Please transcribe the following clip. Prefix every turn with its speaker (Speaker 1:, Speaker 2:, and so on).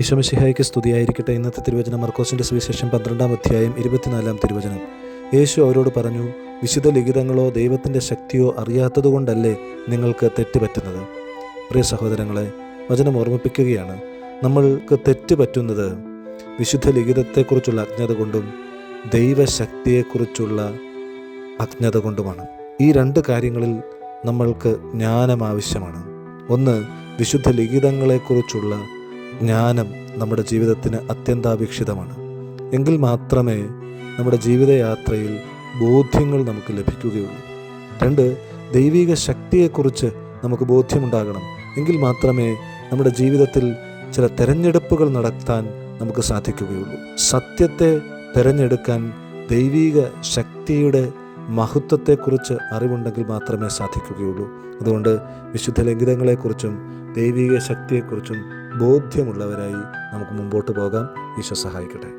Speaker 1: ഈശോ മിശിഹായ്ക്ക് സ്തുതിയായിരിക്കട്ടെ. ഇന്നത്തെ തിരുവചനം മർക്കോസിൻ്റെ സുവിശേഷം 12-ാം അധ്യായം 24-ാം തിരുവചനം. യേശു അവരോട് പറഞ്ഞു, വിശുദ്ധ ലിഖിതങ്ങളോ ദൈവത്തിൻ്റെ ശക്തിയോ അറിയാത്തതുകൊണ്ടല്ലേ നിങ്ങൾക്ക് തെറ്റുപറ്റുന്നത്? പ്രിയ സഹോദരങ്ങളെ, വചനം ഓർമ്മിപ്പിക്കുകയാണ്, നമ്മൾക്ക് തെറ്റുപറ്റുന്നത് വിശുദ്ധ ലിഖിതത്തെക്കുറിച്ചുള്ള അജ്ഞത കൊണ്ടും ദൈവശക്തിയെക്കുറിച്ചുള്ള അജ്ഞത കൊണ്ടുമാണ്. ഈ രണ്ട് കാര്യങ്ങളിൽ നമ്മൾക്ക് ജ്ഞാനം ആവശ്യമാണ്. ഒന്ന്, വിശുദ്ധ ലിഖിതങ്ങളെക്കുറിച്ചുള്ള ജ്ഞാനം നമ്മുടെ ജീവിതത്തിന് അത്യന്താപേക്ഷിതമാണ്. എങ്കിൽ മാത്രമേ നമ്മുടെ ജീവിതയാത്രയിൽ ബോധ്യങ്ങൾ നമുക്ക് ലഭിക്കുകയുള്ളൂ. രണ്ട്, ദൈവിക ശക്തിയെക്കുറിച്ച് നമുക്ക് ബോധ്യമുണ്ടാകണം. എങ്കിൽ മാത്രമേ നമ്മുടെ ജീവിതത്തിൽ ചില തിരഞ്ഞെടുപ്പുകൾ നടത്താൻ നമുക്ക് സാധിക്കുകയുള്ളൂ. സത്യത്തെ തിരഞ്ഞെടുക്കാൻ ദൈവിക ശക്തിയുടെ മഹത്വത്തെക്കുറിച്ച് അറിവുണ്ടെങ്കിൽ മാത്രമേ സാധിക്കുകയുള്ളൂ. അതുകൊണ്ട് വിശുദ്ധ ലിഖിതങ്ങളെക്കുറിച്ചും ദൈവിക ശക്തിയെക്കുറിച്ചും ബോധ്യമുള്ളവരായി നമുക്ക് മുമ്പോട്ട് പോകാം. ഈശോ സഹായിക്കട്ടെ.